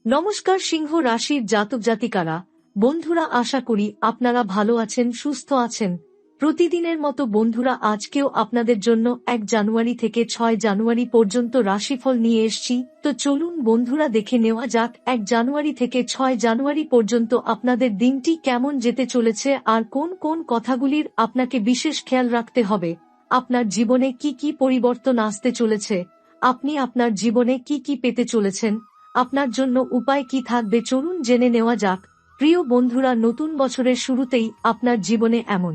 নমস্কার সিংহ রাশির জাতক জাতিকারা, বন্ধুরা, আশা করি আপনারা ভালো আছেন, সুস্থ আছেন। প্রতিদিনের মতো বন্ধুরা, আজকেও আপনাদের জন্য 1 জানুয়ারি থেকে 6 জানুয়ারি পর্যন্ত রাশিফল নিয়ে এসেছি। তো চলুন বন্ধুরা, দেখে নেওয়া যাক 1 জানুয়ারি থেকে 6 জানুয়ারি পর্যন্ত আপনাদের দিনটি কেমন যেতে চলেছে আর কোন কোন কথাগুলির আপনাকে বিশেষ খেয়াল রাখতে হবে। আপনার জীবনে কি কি পরিবর্তন আসতে চলেছে, আপনি আপনার জীবনে কি কি পেতে চলেছেন, আপনার জন্য উপায় কি থাকবে, চলুন জেনে নেওয়া যাক। প্রিয় বন্ধুরা, নতুন বছরের শুরুতেই আপনার জীবনে এমন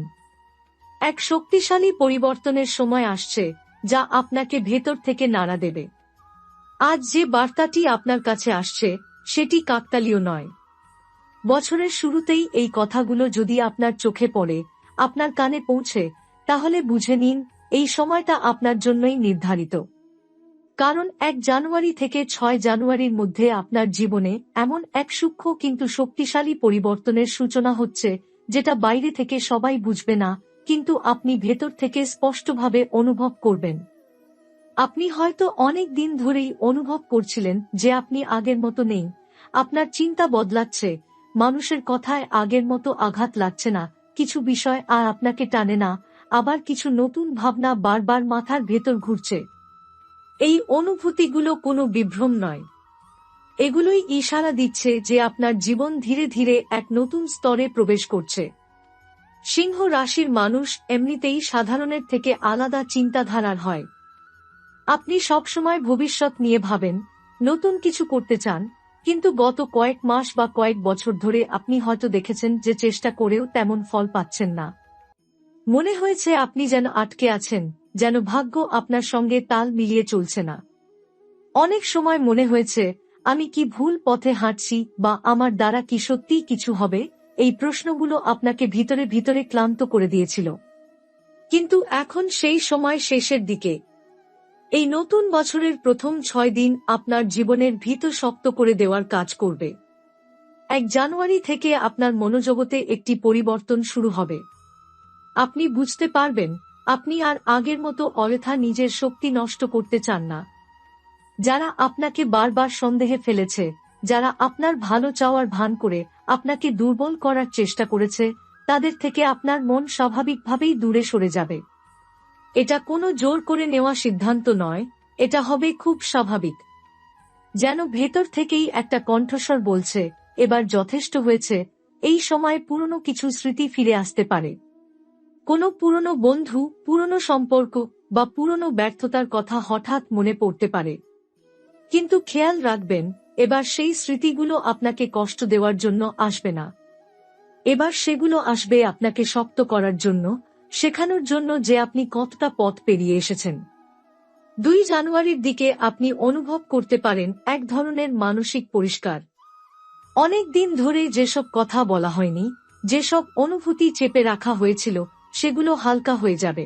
এক শক্তিশালী পরিবর্তনের সময় আসছে যা আপনাকে ভেতর থেকে নাড়া দেবে। আজ যে বার্তাটি আপনার কাছে আসছে সেটি কাকতালীয় নয়। বছরের শুরুতেই এই কথাগুলো যদি আপনার চোখে পড়ে, আপনার কানে পৌঁছে, তাহলে বুঝে নিন এই সময়টা আপনার জন্যই নির্ধারিত। কারণ 1 জানুয়ারি থেকে 6 জানুয়ারির মধ্যে আপনার জীবনে এমন এক সূক্ষ্ম কিন্তু শক্তিশালী পরিবর্তনের সূচনা হচ্ছে, যেটা বাইরে থেকে সবাই বুঝবে না, কিন্তু আপনি ভেতর থেকে স্পষ্টভাবে অনুভব করবেন। আপনি হয়তো অনেক দিন ধরেই অনুভব করছিলেন যে আপনি আগের মতো নেই, আপনার চিন্তা বদলাচ্ছে, মানুষের কথায় আগের মতো আঘাত লাগছে না, কিছু বিষয় আর আপনাকে টানে না, আবার কিছু নতুন ভাবনা বারবার মাথার ভেতর ঘুরছে। এই অনুভূতিগুলো কোনো বিভ্রম নয়, এগুলোই ইশারা দিচ্ছে যে আপনার জীবন ধীরে ধীরে এক নতুন স্তরে প্রবেশ করছে। সিংহ রাশির মানুষ এমনিতেই সাধারণের থেকে আলাদা চিন্তাধারার হয়। আপনি সবসময় ভবিষ্যৎ নিয়ে ভাবেন, নতুন কিছু করতে চান, কিন্তু গত কয়েক মাস বা কয়েক বছর ধরে আপনি হয়তো দেখেছেন যে চেষ্টা করেও তেমন ফল পাচ্ছেন না। মনে হয়েছে আপনি যেন আটকে আছেন, যেন ভাগ্য আপনার সঙ্গে তাল মিলিয়ে চলছে না। অনেক সময় মনে হয়েছে, আমি কি ভুল পথে হাঁটছি, বা আমার দ্বারা কি সত্যিই কিছু হবে। এই প্রশ্নগুলো আপনাকে ভিতরে ভিতরে ক্লান্ত করে দিয়েছিল। কিন্তু এখন সেই সময় শেষের দিকে। এই নতুন বছরের প্রথম 6 দিন আপনার জীবনের ভিত শক্ত করে দেওয়ার কাজ করবে। 1 জানুয়ারি থেকে আপনার মনোজগতে একটি পরিবর্তন শুরু হবে। আপনি বুঝতে পারবেন, আপনি আর আগের মতো অযথা নিজের শক্তি নষ্ট করতে চান না। যারা আপনাকে বারবার সন্দেহে ফেলেছে, যারা আপনার ভালো চাওয়ার ভান করে আপনাকে দুর্বল করার চেষ্টা করেছে, তাদের থেকে আপনার মন স্বাভাবিকভাবেই দূরে সরে যাবে। এটা কোনো জোর করে নেওয়া সিদ্ধান্ত নয়, এটা হবে খুব স্বাভাবিক। যেন ভেতর থেকেই একটা কণ্ঠস্বর বলছে, এবার যথেষ্ট হয়েছে। এই সময় পুরনো কিছু স্মৃতি ফিরে আসতে পারে। কোনো পুরনো বন্ধু, পুরনো সম্পর্ক বা পুরনো ব্যর্থতার কথা হঠাৎ মনে পড়তে পারে। কিন্তু খেয়াল রাখবেন, এবার সেই স্মৃতিগুলো আপনাকে কষ্ট দেওয়ার জন্য আসবে না। এবার সেগুলো আসবে আপনাকে শক্ত করার জন্য, শেখানোর জন্য যে আপনি কতটা পথ পেরিয়ে এসেছেন। 2 জানুয়ারির দিকে আপনি অনুভব করতে পারেন এক ধরনের মানসিক পরিষ্কার। অনেক দিন ধরে যেসব কথা বলা হয়নি, যেসব অনুভূতি চেপে রাখা হয়েছিল, সেগুলো হালকা হয়ে যাবে।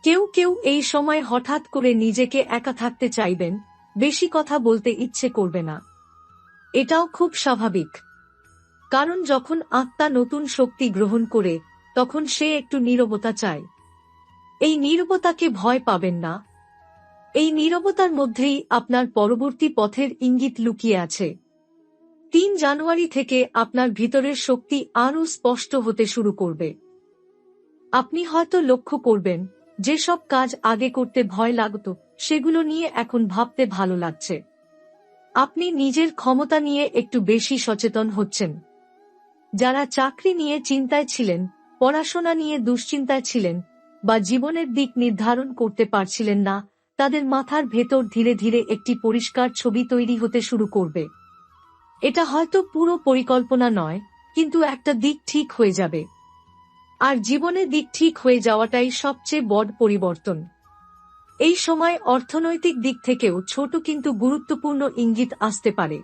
কেউ কেউ এই সময় হঠাৎ করে নিজেকে একা থাকতে চাইবেন, বেশি কথা বলতে ইচ্ছে করবে না। এটাও খুব স্বাভাবিক। কারণ যখন আত্মা নতুন শক্তি গ্রহণ করে, তখন সে একটু নীরবতা চায়। এই নীরবতাকে ভয় পাবেন না। এই নীরবতার মধ্যেই আপনার পরবর্তী পথের ইঙ্গিত লুকিয়ে আছে। 3 জানুয়ারি থেকে আপনার ভিতরের শক্তি আরও স্পষ্ট হতে শুরু করবে। আপনি হয়তো লক্ষ্য করবেন, যেসব কাজ আগে করতে ভয় লাগত, সেগুলো নিয়ে এখন ভাবতে ভালো লাগছে। আপনি নিজের ক্ষমতা নিয়ে একটু বেশি সচেতন হচ্ছেন। যারা চাকরি নিয়ে চিন্তায় ছিলেন, পড়াশোনা নিয়ে দুশ্চিন্তায় ছিলেন, বা জীবনের দিক নির্ধারণ করতে পারছিলেন না, তাদের মাথার ভেতর ধীরে ধীরে একটি পরিষ্কার ছবি তৈরি হতে শুরু করবে। এটা হয়তো পুরো পরিকল্পনা নয়, কিন্তু একটা দিক ঠিক হয়ে যাবে। আর জীবনের দিক ঠিক হয়ে যাওয়াটাই সবচেয়ে বড় পরিবর্তন। এই সময় অর্থনৈতিক দিক থেকেও ছোট কিন্তু গুরুত্বপূর্ণ ইঙ্গিত আসতে পারে।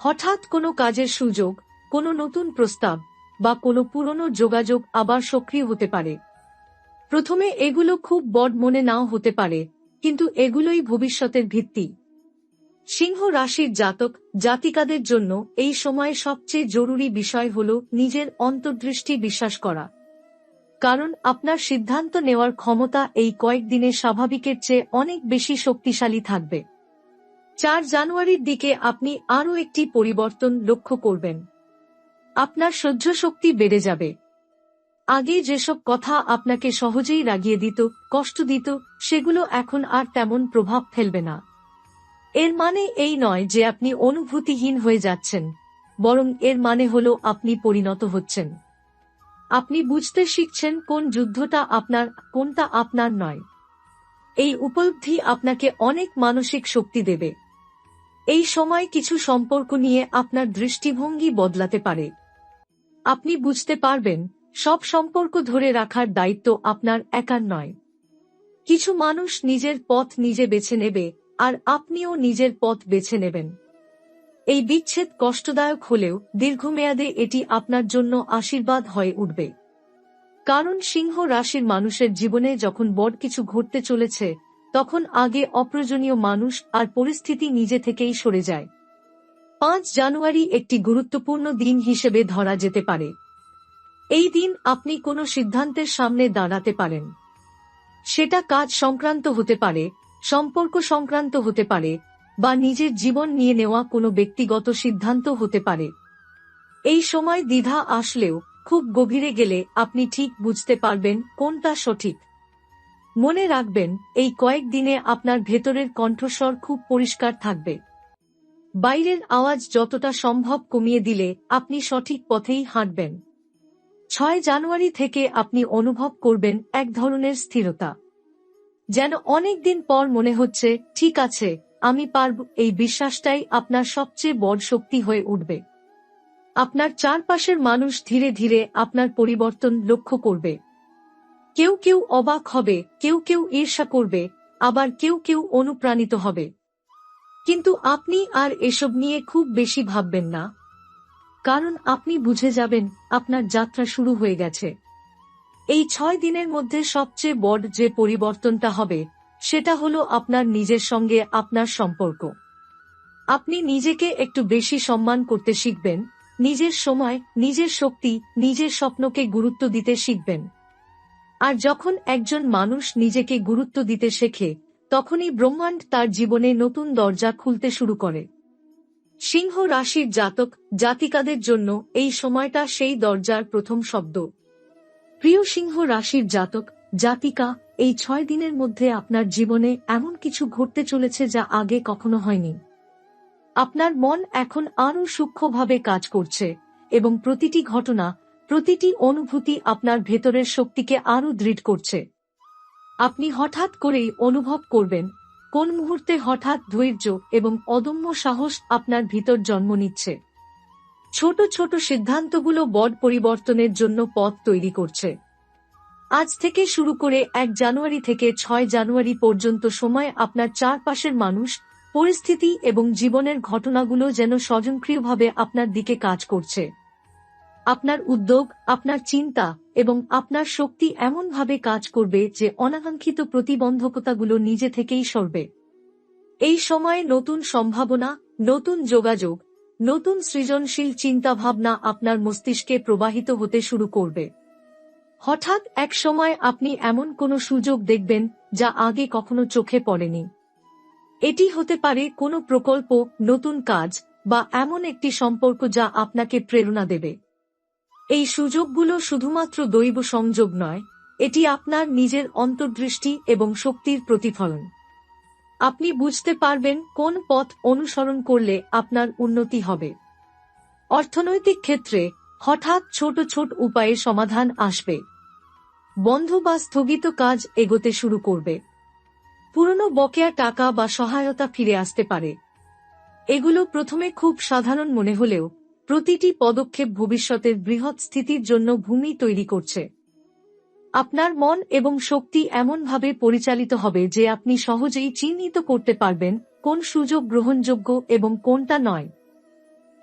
হঠাৎ কোনো কাজের সুযোগ, কোনো নতুন প্রস্তাব বা কোনো পুরনো যোগাযোগ আবার সক্রিয় হতে পারে। প্রথমে এগুলো খুব বড় মনে নাও হতে পারে, কিন্তু এগুলোই ভবিষ্যতের ভিত্তি। সিংহ রাশির জাতক জাতিকাদের জন্য এই সময়ে সবচেয়ে জরুরি বিষয় হল নিজের অন্তর্দৃষ্টি বিশ্বাস করা। কারণ আপনার সিদ্ধান্ত নেওয়ার ক্ষমতা এই কয়েকদিনে স্বাভাবিকের চেয়ে অনেক বেশি শক্তিশালী থাকবে। জানুয়ারির দিকে আপনি আরও একটি পরিবর্তন লক্ষ্য করবেন। আপনার সহ্য শক্তি বেড়ে যাবে। আগে যেসব কথা আপনাকে সহজেই রাগিয়ে দিত, কষ্ট দিত, সেগুলো এখন আর তেমন প্রভাব ফেলবে না। এর মানে এই নয় যে আপনি অনুভূতিহীন হয়ে যাচ্ছেন, বরং এর মানে হলো আপনি পরিণত হচ্ছেন। আপনি বুঝতে শিখছেন কোন যুদ্ধটা আপনার, কোনটা আপনার নয়। এই উপলব্ধি আপনাকে অনেক মানসিক শক্তি দেবে। এই সময় কিছু সম্পর্ক নিয়ে আপনার দৃষ্টিভঙ্গি বদলাতে পারে। আপনি বুঝতে পারবেন সব সম্পর্ক ধরে রাখার দায়িত্ব আপনার একার নয়। কিছু মানুষ নিজের পথ নিজে বেছে নেবে, আর আপনিও নিজের পথ বেছে নেবেন। এই বিচ্ছেদ কষ্টদায়ক হলেও দীর্ঘমেয়াদে এটি আপনার জন্য আশীর্বাদ হয়ে উঠবে। কারণ সিংহ রাশির মানুষের জীবনে যখন বড় কিছু ঘটতে চলেছে, তখন আগে অপ্রয়োজনীয় মানুষ আর পরিস্থিতি নিজে থেকেই সরে যায়। জানুয়ারি একটি গুরুত্বপূর্ণ দিন হিসেবে ধরা যেতে পারে। এই দিন আপনি কোনো সিদ্ধান্তের সামনে দাঁড়াতে পারেন। সেটা কাজ সংক্রান্ত হতে পারে, সম্পর্ক সংক্রান্ত হতে পারে, বা নিজের জীবন নিয়ে নেওয়া কোনো ব্যক্তিগত সিদ্ধান্ত হতে পারে। এই সময় দ্বিধা আসলেও খুব গভীরে গেলে আপনি ঠিক বুঝতে পারবেন কোনটা সঠিক। মনে রাখবেন, এই কয়েকদিনে আপনার ভেতরের কণ্ঠস্বর খুব পরিষ্কার থাকবে। বাইরের আওয়াজ যতটা সম্ভব কমিয়ে দিলে আপনি সঠিক পথেই হাঁটবেন। জানুয়ারি থেকে আপনি অনুভব করবেন এক ধরনের স্থিরতা। যেন অনেক দিন পর মনে হচ্ছে, ঠিক আছে, আমি পারব। এই বিশ্বাসটাই আপনার সবচেয়ে বড় শক্তি হয়ে উঠবে। আপনার চারপাশের মানুষ ধীরে ধীরে আপনার পরিবর্তন লক্ষ্য করবে। কেউ কেউ অবাক হবে, কেউ কেউ ঈর্ষা করবে, আবার কেউ কেউ অনুপ্রাণিত হবে। কিন্তু আপনি আর এসব নিয়ে খুব বেশি ভাববেন না, কারণ আপনি বুঝে যাবেন আপনার যাত্রা শুরু হয়ে গেছে। এই 6 দিনের মধ্যে সবচেয়ে বড় যে পরিবর্তনটা হবে, সেটা হলো আপনার নিজের সঙ্গে আপনার সম্পর্ক। আপনি নিজেকে একটু বেশি সম্মান করতে শিখবেন, নিজের সময়, নিজের শক্তি, নিজের স্বপ্নকে গুরুত্ব দিতে শিখবেন। আর যখন একজন মানুষ নিজেকে গুরুত্ব দিতে শেখে, তখনই ব্রহ্মাণ্ড তার জীবনে নতুন দরজা খুলতে শুরু করে। সিংহ রাশির জাতক জাতিকাদের জন্য এই সময়টা সেই দরজার প্রথম শব্দ। প্রিয় সিংহ রাশির জাতক জাতিকা, এই 6 দিনের মধ্যে আপনার জীবনে এমন কিছু ঘটতে চলেছে যা আগে কখনো হয়নি। আপনার মন এখন আরও সূক্ষ্মভাবে কাজ করছে, এবং প্রতিটি ঘটনা, প্রতিটি অনুভূতি আপনার ভেতরের শক্তিকে আরও দৃঢ় করছে। আপনি হঠাৎ করেই অনুভব করবেন কোন মুহূর্তে হঠাৎ ধৈর্য এবং অদম্য সাহস আপনার ভিতর জন্ম নিচ্ছে। ছোট ছোট সিদ্ধান্তগুলো বড় পরিবর্তনের জন্য পথ তৈরি করছে। আজ থেকে শুরু করে 1 জানুয়ারি থেকে 6 জানুয়ারি পর্যন্ত সময় আপনার চারপাশের মানুষ, পরিস্থিতি এবং জীবনের ঘটনাগুলো যেন স্বয়ংক্রিয়ভাবে আপনার দিকে কাজ করছে। আপনার উদ্যোগ, আপনার চিন্তা এবং আপনার শক্তি এমনভাবে কাজ করবে যে অনাকাঙ্ক্ষিত প্রতিবন্ধকতাগুলো নিজে থেকেই সরবে। এই সময়ে নতুন সম্ভাবনা, নতুন যোগাযোগ, নতুন সৃজনশীল চিন্তাভাবনা আপনার মস্তিষ্কে প্রবাহিত হতে শুরু করবে। হঠাৎ এক সময় আপনি এমন কোনো সুযোগ দেখবেন যা আগে কখনো চোখে পড়েনি। এটি হতে পারে কোনো প্রকল্প, নতুন কাজ, বা এমন একটি সম্পর্ক যা আপনাকে প্রেরণা দেবে। এই সুযোগগুলো শুধুমাত্র দৈব সংযোগ নয়, এটি আপনার নিজের অন্তর্দৃষ্টি এবং শক্তির প্রতিফলন। আপনি বুঝতে পারবেন কোন পথ অনুসরণ করলে আপনার উন্নতি হবে। অর্থনৈতিক ক্ষেত্রে হঠাৎ ছোট ছোট উপায়ে সমাধান আসবে। বন্ধ বা স্থগিত কাজ এগোতে শুরু করবে। পুরনো বকেয়া টাকা বা সহায়তা ফিরে আসতে পারে। এগুলো প্রথমে খুব সাধারণ মনে হলেও প্রতিটি পদক্ষেপ ভবিষ্যতের বৃহৎ স্থিতির জন্য ভূমি তৈরি করছে। আপনার মন এবং শক্তি এমনভাবে পরিচালিত হবে যে আপনি সহজেই চিহ্নিত করতে পারবেন কোন সুযোগ গ্রহণযোগ্য এবং কোনটা নয়।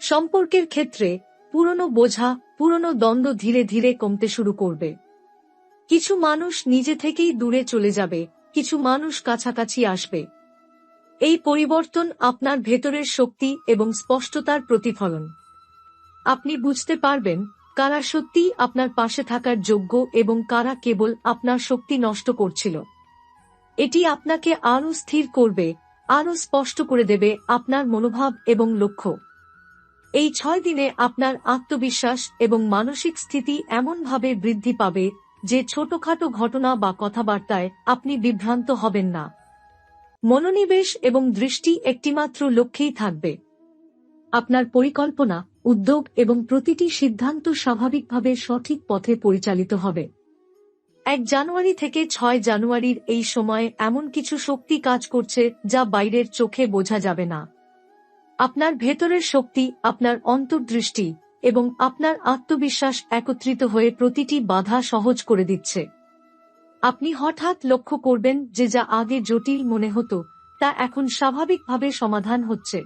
সম্পর্কের ক্ষেত্রে পুরনো বোঝা, পুরনো দ্বন্দ্ব ধীরে ধীরে কমতে শুরু করবে। কিছু মানুষ নিজে থেকেই দূরে চলে যাবে, কিছু মানুষ কাছাকাছি আসবে। এই পরিবর্তন আপনার ভেতরের শক্তি এবং স্পষ্টতার প্রতিফলন। আপনি বুঝতে পারবেন কারা সত্যিই আপনার পাশে থাকার যোগ্য এবং কারা কেবল আপনার শক্তি নষ্ট করছিল। এটি আপনাকে আরও স্থির করবে, আরও স্পষ্ট করে দেবে আপনার মনোভাব এবং লক্ষ্য। এই 6 দিনে আপনার আত্মবিশ্বাস এবং মানসিক স্থিতি এমনভাবে বৃদ্ধি পাবে যে ছোটখাটো ঘটনা বা কথাবার্তায় আপনি বিভ্রান্ত হবেন না। মনোনিবেশ এবং দৃষ্টি একটিমাত্র লক্ষ্যেই থাকবে। আপনার পরিকল্পনা, উদ্যোগ এবং প্রতিটি সিদ্ধান্ত স্বাভাবিকভাবে সঠিক পথে পরিচালিত হবে। 1 জানুয়ারি থেকে 6 জানুয়ারির এই সময়ে এমন কিছু শক্তি কাজ করছে যা বাইরের চোখে বোঝা যাবে না। আপনার ভেতরের শক্তি, আপনার অন্তর্দৃষ্টি এবং আপনার আত্মবিশ্বাস একত্রিত হয়ে প্রতিটি বাধা সহজ করে দিচ্ছে। আপনি হঠাৎ লক্ষ্য করবেন যে যা আগে জটিল মনে হতো তা এখন স্বাভাবিকভাবে সমাধান হচ্ছে।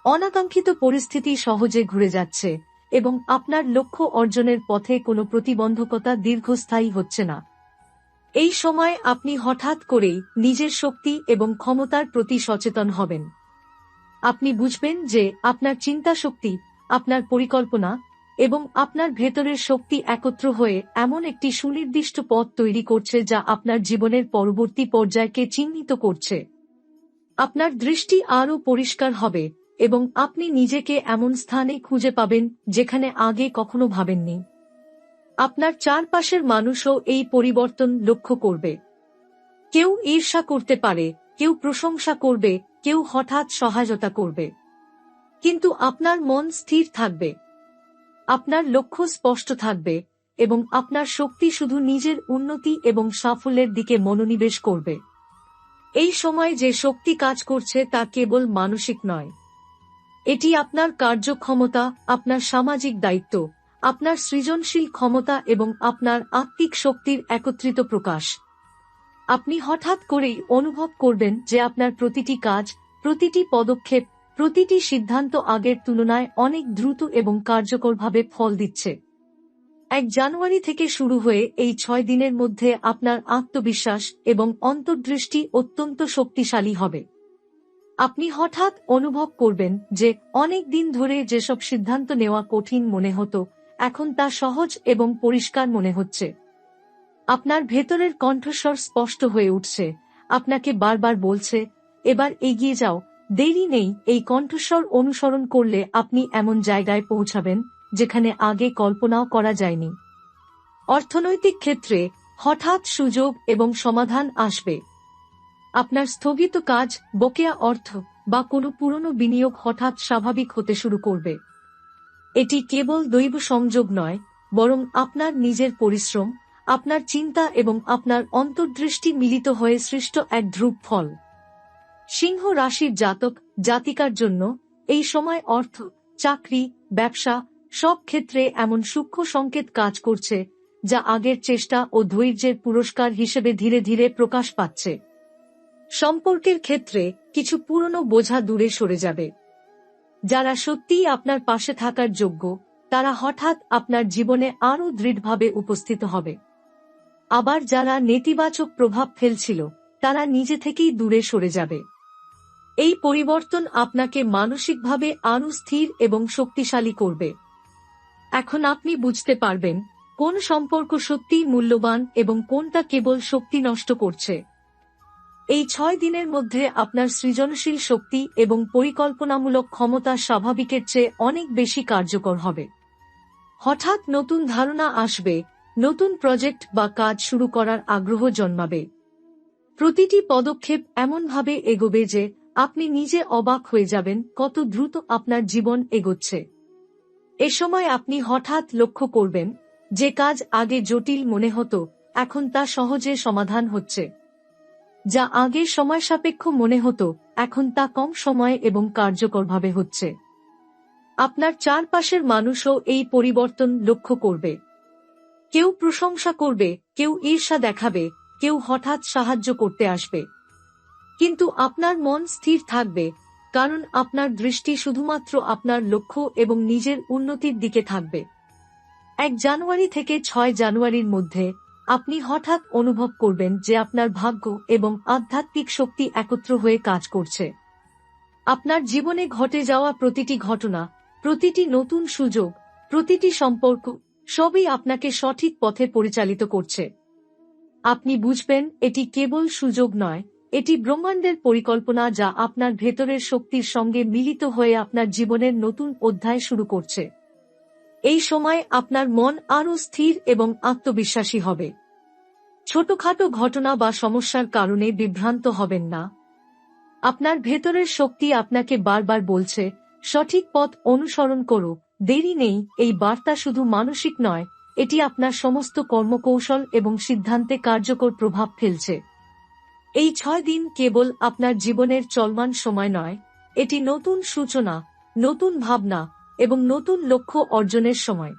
অনাকাঙ্ক্ষিত পরিস্থিতি সহজে ঘুরে যাচ্ছে এবং আপনার লক্ষ্য অর্জনের পথে কোনো প্রতিবন্ধকতা দীর্ঘস্থায়ী হচ্ছে না। এই সময় আপনি হঠাৎ করেই নিজের শক্তি এবং ক্ষমতার প্রতি সচেতন হবেন। আপনি বুঝবেন যে আপনার চিন্তা শক্তি, আপনার পরিকল্পনা এবং আপনার ভেতরের শক্তি একত্র হয়ে এমন একটি সুনির্দিষ্ট পথ তৈরি করছে যা আপনার জীবনের পরবর্তী পর্যায়কে চিহ্নিত করছে। আপনার দৃষ্টি আরও পরিষ্কার হবে এবং আপনি নিজেকে এমন স্থানে খুঁজে পাবেন যেখানে আগে কখনো ভাবেননি। আপনার চারপাশের মানুষও এই পরিবর্তন লক্ষ্য করবে। কেউ ঈর্ষা করতে পারে, কেউ প্রশংসা করবে, কেউ হঠাৎ সহায়তা করবে। কিন্তু আপনার মন স্থির থাকবে, আপনার লক্ষ্য স্পষ্ট থাকবে এবং আপনার শক্তি শুধু নিজের উন্নতি এবং সাফল্যের দিকে মনোনিবেশ করবে। এই সময় যে শক্তি কাজ করছে তা কেবল মানসিক নয়। এটি আপনার কার্যক্ষমতা, আপনার সামাজিক দায়িত্ব, আপনার সৃজনশীল ক্ষমতা এবং আপনার আত্মিক শক্তির একত্রিত প্রকাশ। আপনি হঠাৎ করেই অনুভব করবেন যে আপনার প্রতিটি কাজ, প্রতিটি পদক্ষেপ, প্রতিটি সিদ্ধান্ত আগের তুলনায় অনেক দ্রুত এবং কার্যকরভাবে ফল দিচ্ছে। 1 জানুয়ারি থেকে শুরু হয়ে এই 6 দিনের মধ্যে আপনার আত্মবিশ্বাস এবং অন্তর্দৃষ্টি অত্যন্ত শক্তিশালী হবে। আপনি হঠাৎ অনুভব করবেন যে অনেক দিন ধরে যেসব সিদ্ধান্ত নেওয়া কঠিন মনে হতো এখন তা সহজ এবং পরিষ্কার মনে হচ্ছে। আপনার ভেতরের কণ্ঠস্বর স্পষ্ট হয়ে উঠছে, আপনাকে বারবার বলছে, এবার এগিয়ে যাও, দেরি নেই। এই কণ্ঠস্বর অনুসরণ করলে আপনি এমন জায়গায় পৌঁছাবেন যেখানে আগে কল্পনাও করা যায়নি। অর্থনৈতিক ক্ষেত্রে হঠাৎ সুযোগ এবং সমাধান আসবে। আপনার স্থগিত কাজ, বকেয়া অর্থ বা কোনো পুরনো বিনিয়োগ হঠাৎ স্বাভাবিক হতে শুরু করবে। এটি কেবল দৈব সংযোগ নয়, বরং আপনার নিজের পরিশ্রম, আপনার চিন্তা এবং আপনার অন্তর্দৃষ্টি মিলিত হয়ে সৃষ্ট এক ধ্রুব ফল। সিংহ রাশির জাতক জাতিকার জন্য এই সময় অর্থ, চাকরি, ব্যবসা সব ক্ষেত্রে এমন সূক্ষ্ম সংকেত কাজ করছে যা আগের চেষ্টা ও ধৈর্যের পুরস্কার হিসেবে ধীরে ধীরে প্রকাশ পাচ্ছে। সম্পর্কের ক্ষেত্রে কিছু পুরনো বোঝা দূরে সরে যাবে। যারা সত্যিই আপনার পাশে থাকার যোগ্য তারা হঠাৎ আপনার জীবনে আরও দৃঢ়ভাবে উপস্থিত হবে। আবার যারা নেতিবাচক প্রভাব ফেলছিল তারা নিজে থেকেই দূরে সরে যাবে। এই পরিবর্তন আপনাকে মানসিকভাবে আরও স্থির এবং শক্তিশালী করবে। এখন আপনি বুঝতে পারবেন কোন সম্পর্ক সত্যিই মূল্যবান এবং কোনটা কেবল শক্তি নষ্ট করছে। এই 6 দিনের মধ্যে আপনার সৃজনশীল শক্তি এবং পরিকল্পনামূলক ক্ষমতা স্বাভাবিকের চেয়ে অনেক বেশি কার্যকর হবে। হঠাৎ নতুন ধারণা আসবে, নতুন প্রজেক্ট বা কাজ শুরু করার আগ্রহ জন্মাবে। প্রতিটি পদক্ষেপ এমনভাবে এগোবে যে আপনি নিজে অবাক হয়ে যাবেন কত দ্রুত আপনার জীবন এগোচ্ছে। এ সময় আপনি হঠাৎ লক্ষ্য করবেন যে কাজ আগে জটিল মনে হতো এখন তা সহজে সমাধান হচ্ছে। যা আগে সময়সাপেক্ষ মনে হতো এখন তা কম সময়ে এবং কার্যকরভাবে হচ্ছে। আপনার চারপাশের মানুষও এই পরিবর্তন লক্ষ্য করবে। কেউ প্রশংসা করবে, কেউ ঈর্ষা দেখাবে, কেউ হঠাৎ সাহায্য করতে আসবে। কিন্তু আপনার মন স্থির থাকবে, কারণ আপনার দৃষ্টি শুধুমাত্র আপনার লক্ষ্য এবং নিজের উন্নতির দিকে থাকবে। 1 জানুয়ারি থেকে 6 জানুয়ারির মধ্যে আপনি হঠাৎ অনুভব করবেন যে আপনার ভাগ্য এবং আধ্যাত্মিক শক্তি একত্র হয়ে কাজ করছে। আপনার জীবনে ঘটে যাওয়া প্রতিটি ঘটনা, প্রতিটি নতুন সুযোগ, প্রতিটি সম্পর্ক সবই আপনাকে সঠিক পথে পরিচালিত করছে। আপনি বুঝবেন এটি কেবল সুযোগ নয়, এটি ব্রহ্মাণ্ডের পরিকল্পনা যা আপনার ভেতরের শক্তির সঙ্গে মিলিত হয়ে আপনার জীবনের নতুন অধ্যায় শুরু করছে। এই সময় আপনার মন আরও স্থির এবং আত্মবিশ্বাসী হবে। ছোটখাটো ঘটনা বা সমস্যার কারণে বিভ্রান্ত হবেন না। আপনার ভেতরের শক্তি আপনাকে বারবার বলছে, সঠিক পথ অনুসরণ করো, দেরি নেই। এই বার্তা শুধু মানসিক নয়, এটি আপনার সমস্ত কর্মকৌশল এবং সিদ্ধান্তে কার্যকর প্রভাব ফেলছে। এই 6 দিন কেবল আপনার জীবনের চলমান সময় নয়, এটি নতুন সূচনা, নতুন ভাবনা এবং নতুন লক্ষ্য অর্জনের সময়।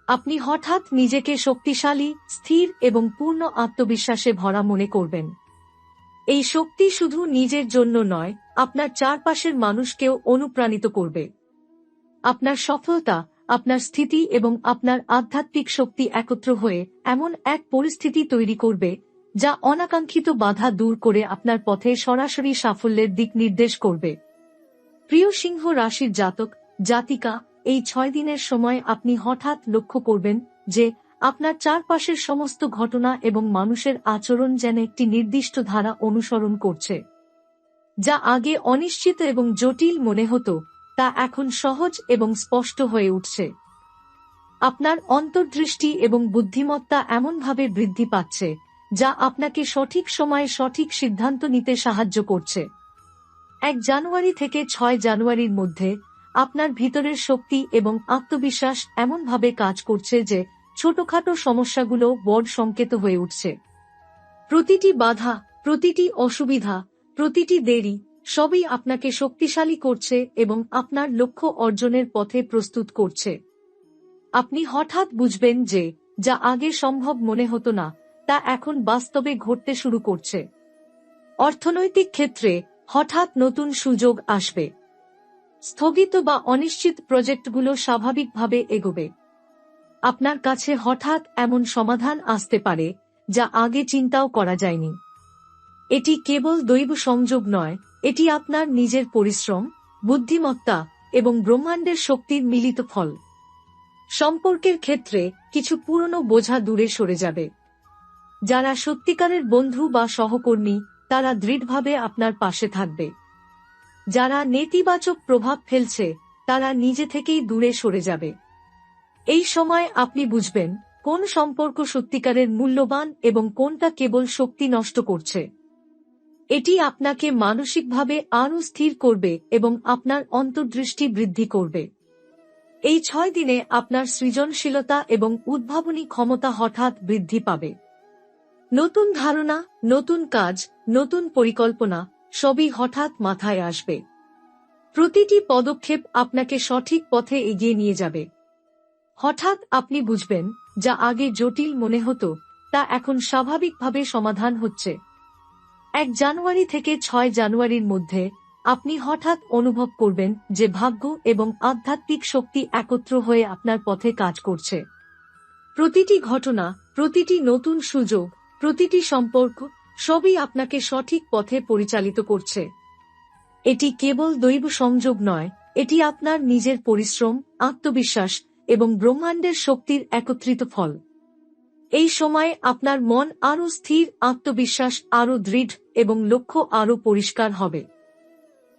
আপনি হঠাৎ নিজেকে শক্তিশালী, স্থির এবং পূর্ণ আত্মবিশ্বাসে ভরা মনে করবেন। এই শক্তি শুধু নিজের জন্য নয়, আপনার চারপাশের মানুষকেও অনুপ্রাণিত করবে। আপনার সফলতা, আপনার স্থিতি এবং আপনার আধ্যাত্মিক শক্তি একত্র হয়ে এমন এক পরিস্থিতি তৈরি করবে যা অনাকাঙ্ক্ষিত বাধা দূর করে আপনার পথে সরাসরি সাফল্যের দিক নির্দেশ করবে। প্রিয় সিংহ রাশির জাতক জাতিকা, এই 6 দিনের সময় আপনি হঠাৎ লক্ষ্য করবেন যে আপনার চারপাশের সমস্ত ঘটনা এবং মানুষের আচরণ যেন একটি নির্দিষ্ট ধারা অনুসরণ করছে। যা আগে অনিশ্চিত এবং জটিল মনে হতো, তা এখন সহজ এবং স্পষ্ট হয়ে উঠছে। আপনার অন্তর্দৃষ্টি এবং বুদ্ধিমত্তা এমনভাবে বৃদ্ধি পাচ্ছে যা আপনাকে সঠিক সময়ে সঠিক সিদ্ধান্ত নিতে সাহায্য করছে। 1 জানুয়ারি থেকে 6 জানুয়ারির মধ্যে আপনার ভিতরের শক্তি এবং আত্মবিশ্বাস এমনভাবে কাজ করছে যে ছোটখাটো সমস্যাগুলো বড় সংকেত হয়ে উঠছে। প্রতিটি বাধা, প্রতিটি অসুবিধা, প্রতিটি দেরি সবই আপনাকে শক্তিশালী করছে এবং আপনার লক্ষ্য অর্জনের পথে প্রস্তুত করছে। আপনি হঠাৎ বুঝবেন যে যা আগে সম্ভব মনে হতো না, তা এখন বাস্তবে ঘটতে শুরু করছে। অর্থনৈতিক ক্ষেত্রে হঠাৎ নতুন সুযোগ আসবে। স্থগিত বা অনিশ্চিত প্রজেক্টগুলো স্বাভাবিকভাবে এগোবে। আপনার কাছে হঠাৎ এমন সমাধান আসতে পারে যা আগে চিন্তাও করা যায়নি। এটি কেবল দৈব সংযোগ নয়, এটি আপনার নিজের পরিশ্রম, বুদ্ধিমত্তা এবং ব্রহ্মাণ্ডের শক্তির মিলিত ফল। সম্পর্কের ক্ষেত্রে কিছু পুরনো বোঝা দূরে সরে যাবে। যারা সত্যিকারের বন্ধু বা সহকর্মী, তারা দৃঢ়ভাবে আপনার পাশে থাকবে। যারা নেতিবাচক প্রভাব ফেলছে, তারা নিজে থেকেই দূরে সরে যাবে। এই সময় আপনি বুঝবেন কোন সম্পর্ক সত্যিকারের মূল্যবান এবং কোনটা কেবল শক্তি নষ্ট করছে। এটি আপনাকে মানসিকভাবে আরও স্থির করবে এবং আপনার অন্তর্দৃষ্টি বৃদ্ধি করবে। এই 6 দিনে আপনার সৃজনশীলতা এবং উদ্ভাবনী ক্ষমতা হঠাৎ বৃদ্ধি পাবে। নতুন ধারণা, নতুন কাজ, নতুন পরিকল্পনা সবই হঠাৎ মাথায় আসবে। প্রতিটি পদক্ষেপ আপনাকে সঠিক পথে এগিয়ে নিয়ে যাবে। হঠাৎ আপনি বুঝবেন যা আগে জটিল মনে হতো, তা এখন স্বাভাবিকভাবে সমাধান হচ্ছে। 1 জানুয়ারি থেকে 6 জানুয়ারির মধ্যে আপনি হঠাৎ অনুভব করবেন যে ভাগ্য এবং আধ্যাত্মিক শক্তি একত্র হয়ে আপনার পথে কাজ করছে। প্রতিটি ঘটনা, প্রতিটি নতুন সুযোগ, প্রতিটি সম্পর্ক সবই আপনাকে সঠিক পথে পরিচালিত করছে। এটি কেবল দৈব সংযোগ নয়, এটি আপনার নিজের পরিশ্রম, আত্মবিশ্বাস এবং ব্রহ্মাণ্ডের শক্তির একত্রিত ফল। এই সময় আপনার মন আরও স্থির, আত্মবিশ্বাস আরও দৃঢ় এবং লক্ষ্য আরও পরিষ্কার হবে।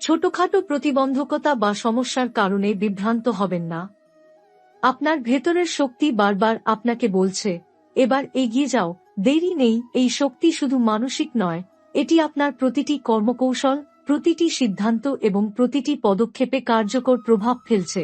ছোটখাটো প্রতিবন্ধকতা বা সমস্যার কারণে বিভ্রান্ত হবেন না। আপনার ভেতরের শক্তি বারবার আপনাকে বলছে, এবার এগিয়ে যাও, দেরি নেই। এই শক্তি শুধু মানসিক নয়, এটি আপনার প্রতিটি কর্মকৌশল, প্রতিটি সিদ্ধান্ত এবং প্রতিটি পদক্ষেপে কার্যকর প্রভাব ফেলছে।